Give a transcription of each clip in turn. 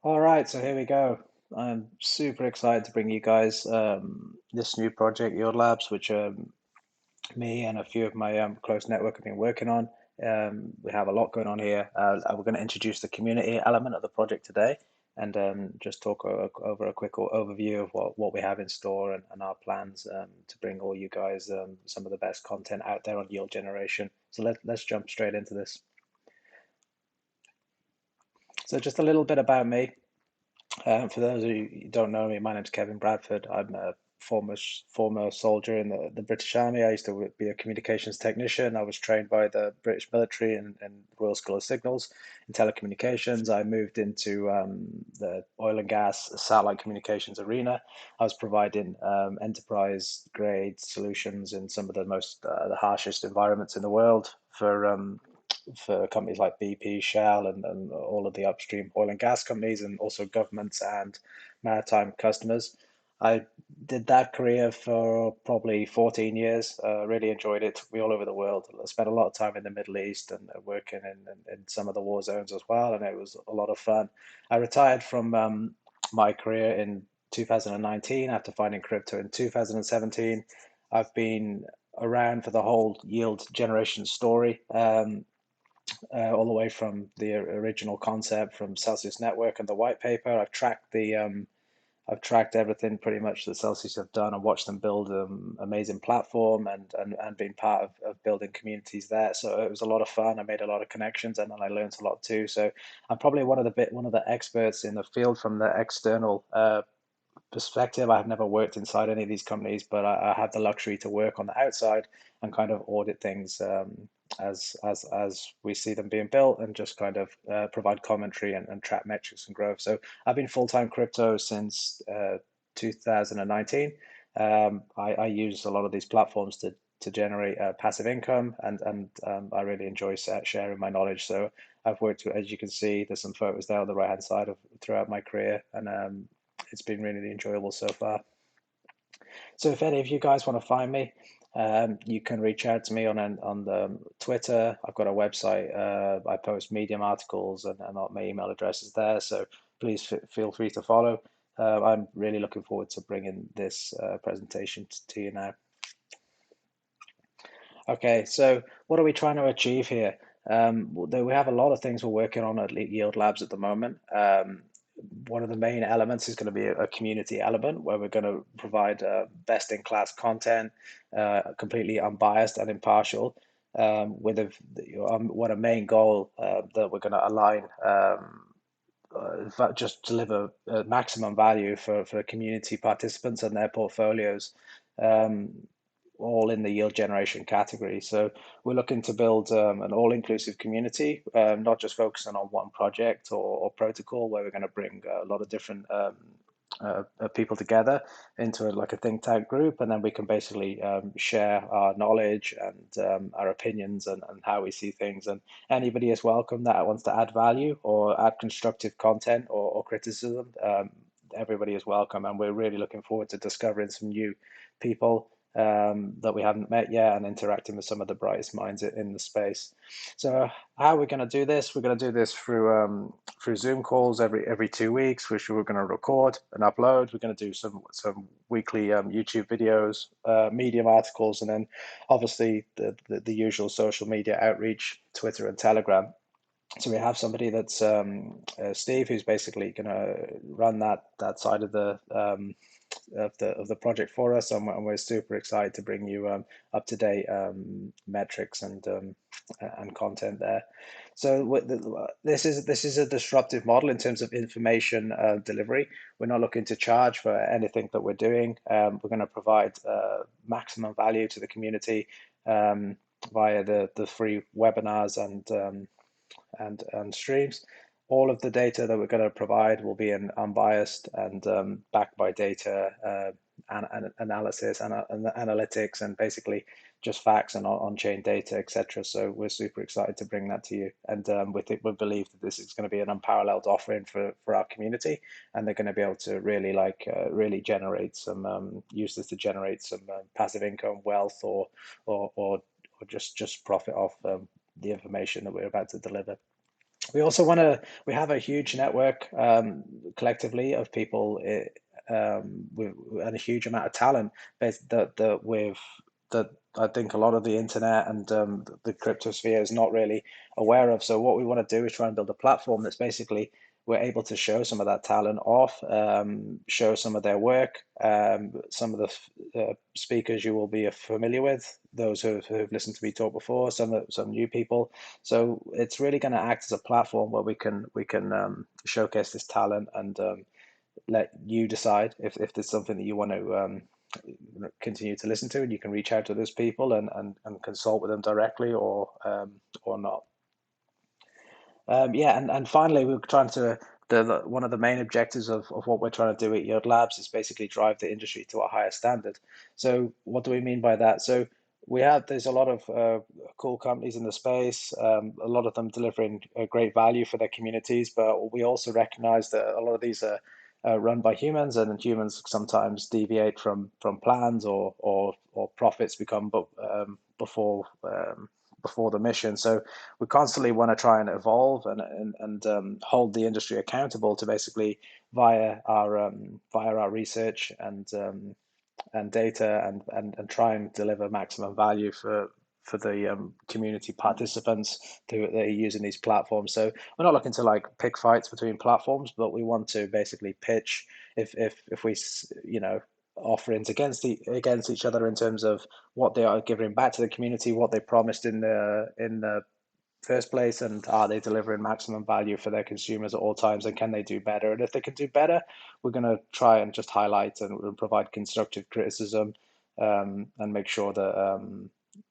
All right, so here we go. I'm super excited to bring you guys this new project, Yield Labs, which me and a few of my close network have been working on. We have a lot going on here. We're going to introduce the community element of the project today and just talk over a quick overview of what we have in store and our plans to bring all you guys some of the best content out there on yield generation. So let's jump straight into this. So just a little bit about me. For those of you who don't know me, my name's Kevin Bradford. I'm a former soldier in the British Army. I used to be a communications technician. I was trained by the British military and Royal School of Signals in telecommunications. I moved into the oil and gas satellite communications arena. I was providing enterprise grade solutions in some of the harshest environments in the world for companies like BP, Shell, and all of the upstream oil and gas companies, and also governments and maritime customers. I did that career for probably 14 years. Really enjoyed it. Took me all over the world. I spent a lot of time in the Middle East and working in some of the war zones as well, and it was a lot of fun. I retired from my career in 2019 after finding crypto in 2017. I've been around for the whole yield generation story. All the way from the original concept from Celsius Network and the white paper. I've tracked everything pretty much that Celsius have done and watched them build an amazing platform and been part of building communities there. So it was a lot of fun. I made a lot of connections and then I learned a lot too. So I'm probably one of the experts in the field from the external perspective. I've never worked inside any of these companies, but I have the luxury to work on the outside and kind of audit things as we see them being built and just kind of provide commentary and track metrics and growth. So I've been full-time crypto since 2019. I use a lot of these platforms to generate passive income, and I really enjoy sharing my knowledge. So I've worked, as you can see, there's some photos there on the right-hand side of throughout my career, and it's been really enjoyable so far. So if any of you guys want to find me, you can reach out to me on the Twitter. I've got a website. I post Medium articles and my email address is there. So please feel free to follow. I'm really looking forward to bringing this presentation to you now. Okay, so what are we trying to achieve here? We have a lot of things we're working on at Yield Labs at the moment. One of the main elements is going to be a community element where we're going to provide best-in-class content, completely unbiased and impartial, with what a main goal that we're going to align just deliver maximum value for community participants and their portfolios. Um, all in the yield generation category. So we're looking to build an all-inclusive community, not just focusing on one project or protocol, where we're going to bring a lot of different people together into like a think tank group, and then we can basically share our knowledge and our opinions and how we see things. And anybody is welcome that wants to add value or add constructive content or criticism. Everybody is welcome, and we're really looking forward to discovering some new people that we haven't met yet and interacting with some of the brightest minds in the space. So how are we going to do this? We're going to do this through Zoom calls every 2 weeks, which we're going to record and upload. We're going to do some weekly YouTube videos, Medium articles, and then obviously the usual social media outreach, Twitter and Telegram. So we have somebody that's Steve, who's basically going to run that side of the project for us, and we're super excited to bring you up to date metrics and content there. So this is a disruptive model in terms of information delivery. We're not looking to charge for anything that we're doing. We're going to provide maximum value to the community via the free webinars and streams. All of the data that we're going to provide will be unbiased and backed by data analysis and analytics and basically just facts and on-chain data, etc. So we're super excited to bring that to you. And we believe that this is going to be an unparalleled offering for our community, and they're going to be able to really really generate some use this to generate some passive income, wealth, or just profit off the information that we're about to deliver. We also want to, we have a huge network collectively of people with, and a huge amount of talent that I think a lot of the internet and the crypto sphere is not really aware of. So what we want to do is try and build a platform that's basically we're able to show some of that talent off, show some of their work, some of the speakers you will be familiar with, those who've listened to me talk before, some new people. So it's really going to act as a platform where we can showcase this talent and let you decide if there's something that you want to continue to listen to, and you can reach out to those people and consult with them directly or not. Yeah, and finally, we're trying to one of the main objectives of what we're trying to do at Yod Labs is basically drive the industry to a higher standard. So, what do we mean by that? So, there's a lot of cool companies in the space, a lot of them delivering great value for their communities, but we also recognize that a lot of these are run by humans, and humans sometimes deviate from plans or profits become before the mission. So we constantly want to try and evolve and hold the industry accountable to basically via our research and data and try and deliver maximum value for the community participants that are using these platforms. So we're not looking to like pick fights between platforms, but we want to basically pitch if we offerings against each other in terms of what they are giving back to the community, what they promised in the first place, and are they delivering maximum value for their consumers at all times, and can they do better? And if they can do better, we're going to try and just highlight and provide constructive criticism, and make sure that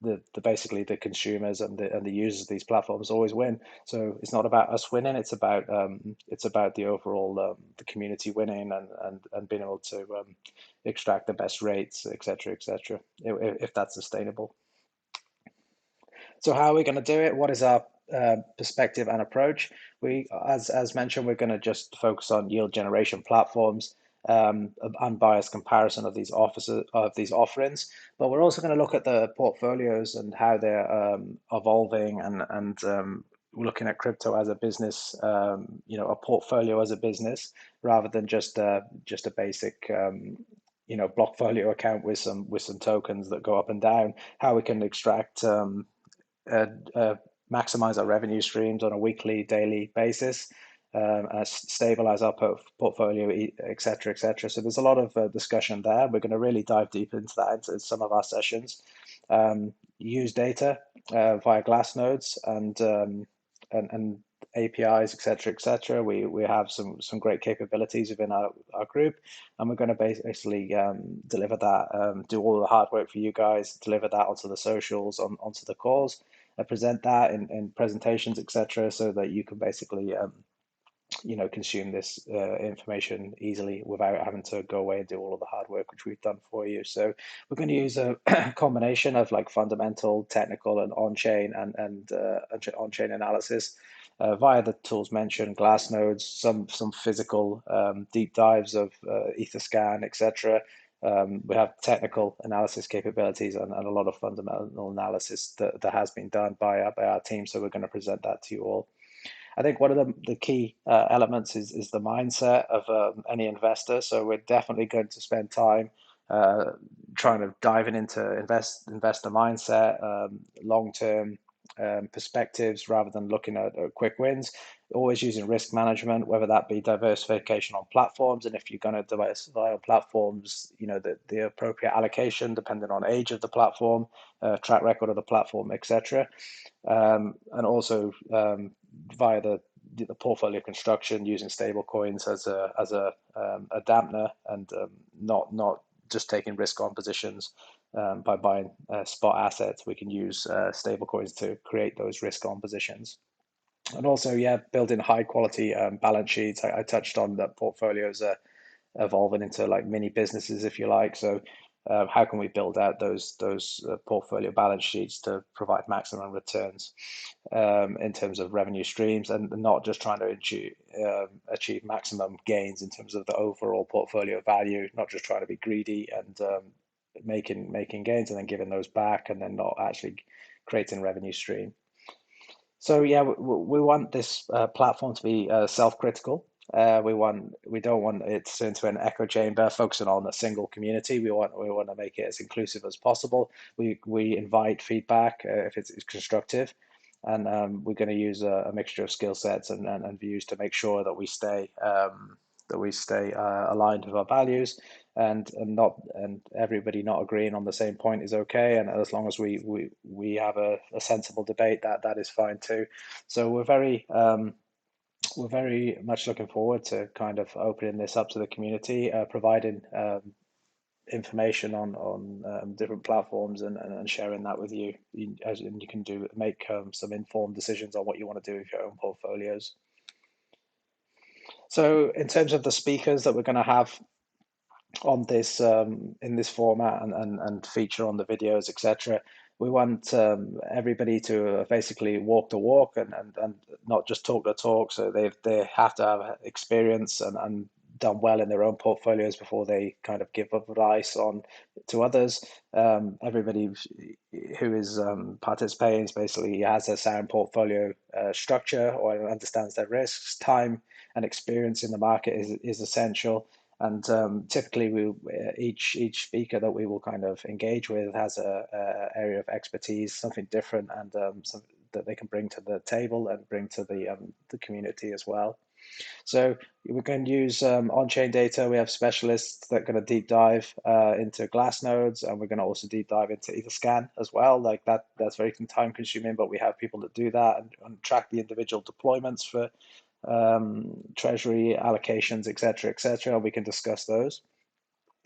the basically the consumers and the users of these platforms always win. So it's not about us winning; it's about the overall the community winning and being able to extract the best rates, etc., etc. If that's sustainable. So how are we going to do it? What is our perspective and approach? As mentioned, we're going to just focus on yield generation platforms, unbiased comparison of these offerings, but we're also going to look at the portfolios and how they're evolving and looking at crypto as a business, a portfolio as a business rather than just a basic blockfolio account with some tokens that go up and down. How we can extract uh, uh, maximize our revenue streams on a weekly, daily basis, stabilize our portfolio, et cetera, et cetera. So there's a lot of discussion there. We're going to really dive deep into that in some of our sessions. Use data via glass nodes and APIs, et cetera, et cetera. We have some great capabilities within our group, and we're going to basically deliver that, do all the hard work for you guys, deliver that onto the socials, onto the calls, present that in presentations, etc., so that you can basically consume this information easily without having to go away and do all of the hard work which we've done for you. So we're going to use a combination of like fundamental, technical, and on-chain and on-chain analysis via the tools mentioned, glass nodes, some physical deep dives of Etherscan, etc. We have technical analysis capabilities and a lot of fundamental analysis that has been done by our team. So we're going to present that to you all. I think one of the key elements is the mindset of any investor. So we're definitely going to spend time uh, trying to diving into investor mindset, long term perspectives rather than looking at quick wins. Always using risk management, whether that be diversification on platforms, and if you're going to diversify on platforms, the appropriate allocation depending on age of the platform, track record of the platform, etc. And also via the portfolio construction using stable coins as a dampener and not just taking risk on positions by buying spot assets. We can use stable coins to create those risk on positions. And also, yeah, building high quality balance sheets. I touched on that portfolios are evolving into like mini businesses, if you like. So, how can we build out those portfolio balance sheets to provide maximum returns in terms of revenue streams, and not just trying to achieve maximum gains in terms of the overall portfolio value, not just trying to be greedy and making gains and then giving those back and then not actually creating revenue stream. So yeah, we want this platform to be self-critical. We don't want it to turn into an echo chamber focusing on a single community. We want to make it as inclusive as possible. We invite feedback if it's constructive, and we're going to use a mixture of skill sets and views to make sure that we stay aligned with our values, and everybody not agreeing on the same point is okay. And as long as we have a sensible debate, that is fine too. So we're very much looking forward to kind of opening this up to the community, providing information on different platforms and sharing that with you, as and you can make some informed decisions on what you want to do with your own portfolios. So in terms of the speakers that we're going to have on this in this format and feature on the videos, etc. We want everybody to basically walk the walk and not just talk the talk. So they have to have experience and done well in their own portfolios before they kind of give advice on to others. Everybody who is participating basically has a sound portfolio structure or understands their risks. Time and experience in the market is essential, and typically, each speaker that we will kind of engage with has a area of expertise, something different, and something that they can bring to the table and bring to the community as well. So we can use on-chain data. We have specialists that are going to deep dive into glass nodes, and we're going to also deep dive into Etherscan as well. Like that's very time consuming, but we have people that do that and track the individual deployments for treasury allocations, etc., etc. We can discuss those.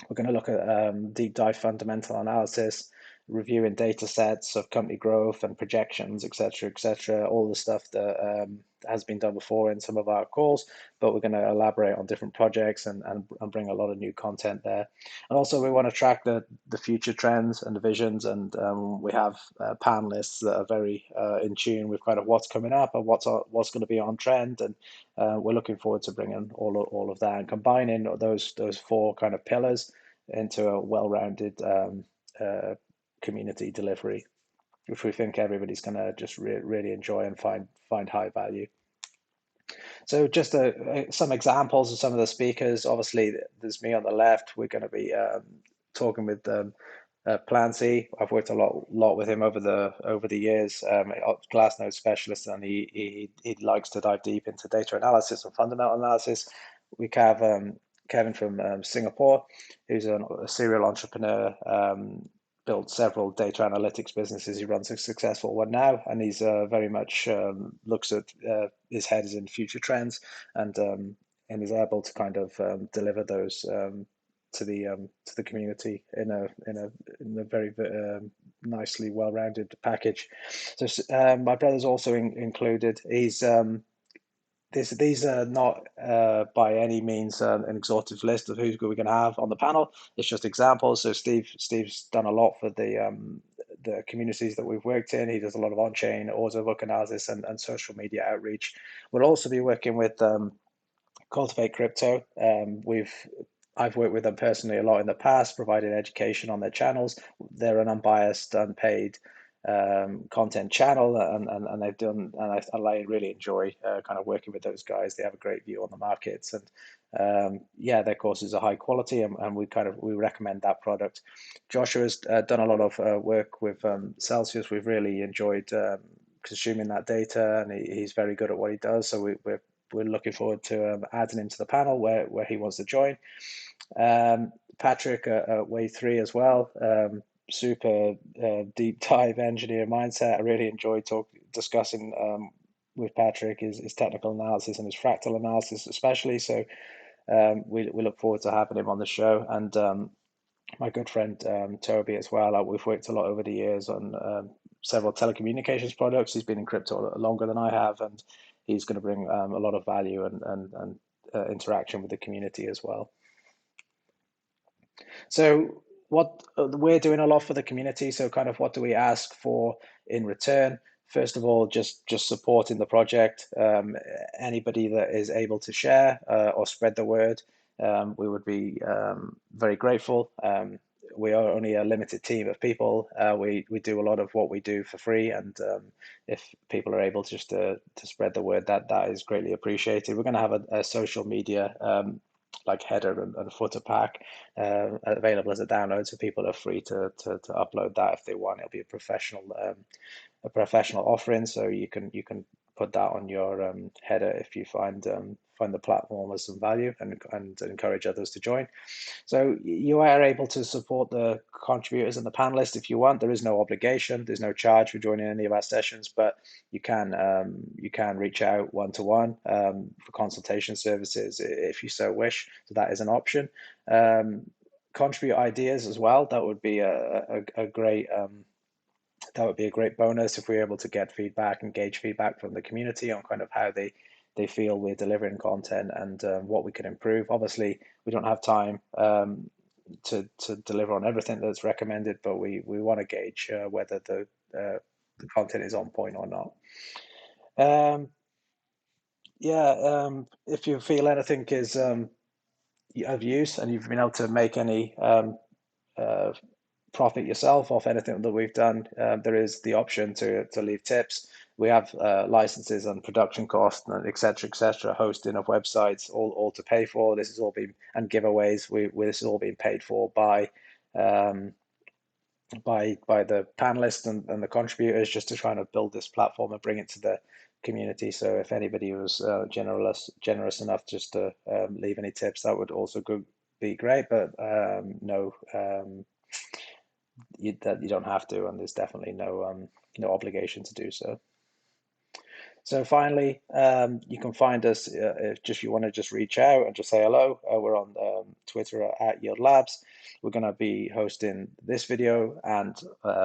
We're going to look at deep dive fundamental analysis, reviewing data sets of company growth and projections, etc., all the stuff that has been done before in some of our calls, but we're going to elaborate on different projects and bring a lot of new content there. And also we want to track the future trends and the visions, and we have panelists that are very in tune with kind of what's coming up and what's going to be on trend, and we're looking forward to bringing all of that and combining those four kind of pillars into a well-rounded community delivery, which we think everybody's going to just really enjoy and find high value. So just some examples of some of the speakers. Obviously, there's me on the left. We're going to be talking with Plancy. I've worked a lot with him over the years. Glassnode specialist, and he likes to dive deep into data analysis and fundamental analysis. We have Kevin from Singapore, who's a serial entrepreneur. Built several data analytics businesses. He runs a successful one now, and he's very much looks at his head is in future trends, and is able to kind of deliver those to the community in a very nicely well-rounded package. So my brother's also included. He's these are not by any means an exhaustive list of who we're going to have on the panel. It's just examples. So Steve's done a lot for the communities that we've worked in. He does a lot of on-chain order book analysis and social media outreach. We'll also be working with Cultivate Crypto. I've worked with them personally a lot in the past, providing education on their channels. They're an unbiased, unpaid content channel, and they've done, and I really enjoy kind of working with those guys. They have a great view on the markets, and yeah, their courses are high quality, and we recommend that product. Joshua's done a lot of work with Celsius. We've really enjoyed consuming that data, and he's very good at what he does. So we're looking forward to adding him to the panel where he wants to join. Patrick at Wave 3 as well. Super deep dive engineer mindset. I really enjoyed discussing with Patrick his technical analysis and his fractal analysis especially. So we look forward to having him on the show. And my good friend Toby as well. We've worked a lot over the years on several telecommunications products. He's been in crypto longer than I have, and he's going to bring a lot of value and interaction with the community as well. So what we're doing a lot for the community. So kind of what do we ask for in return? First of all, just supporting the project. Anybody that is able to share or spread the word, we would be very grateful. we are only a limited team of people. We do a lot of what we do for free, and if people are able just to spread the word, that is greatly appreciated. We're going to have a social media like header and footer pack available as a download, so people are free to upload that if they want. It'll be a professional offering, so you can put that on your header if you find the platform as some value, and encourage others to join. So you are able to support the contributors and the panelists if you want. There is no obligation. There's no charge for joining any of our sessions, but you can reach out one to one for consultation services if you so wish. So that is an option. Contribute ideas as well. That would be a great that would be a great bonus if we're able to get feedback, engage feedback from the community on kind of how they feel we're delivering content, and what we can improve. Obviously, we don't have time to deliver on everything that's recommended, but we want to gauge whether the content is on point or not. Um, yeah, if you feel anything is of use and you've been able to make any uh, profit yourself off anything that we've done, there is the option to leave tips. We have licenses and production costs, and et cetera, hosting of websites, all to pay for. This has all been, and giveaways. This has all been paid for um, by the panelists and the contributors, just to try and build this platform and bring it to the community. So if anybody was generous enough just to leave any tips, that would also be great. But no. That you don't have to, and there's definitely no obligation to do so. So finally, you can find us if just you want to just reach out and just say hello. We're on Twitter at Yield Labs. We're going to be hosting this video and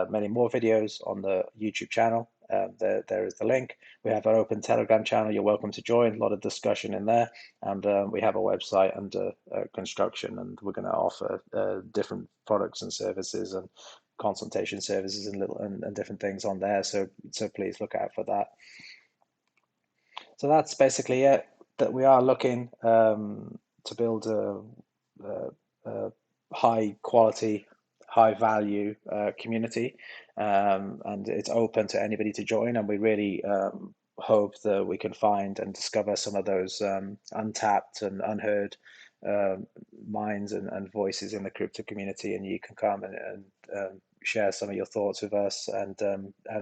many more videos on the YouTube channel. There is the link. We have our open Telegram channel. You're welcome to join. A lot of discussion in there, and we have a website under construction, and we're going to offer different products and services and consultation services and different things on there. So please look out for that. So that's basically it. That we are looking to build a high quality, high value community, and it's open to anybody to join. And we really hope that we can find and discover some of those untapped and unheard minds and voices in the crypto community, and you can come and share some of your thoughts with us, and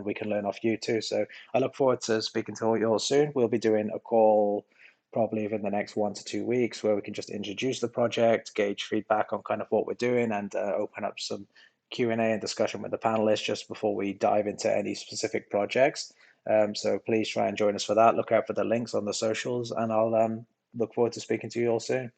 we can learn off you too. So I look forward to speaking to you all soon. We'll be doing a call probably within the next 1 to 2 weeks where we can just introduce the project, gauge feedback on kind of what we're doing, and open up some Q&A and discussion with the panelists just before we dive into any specific projects. So please try and join us for that. Look out for the links on the socials, and I'll look forward to speaking to you all soon.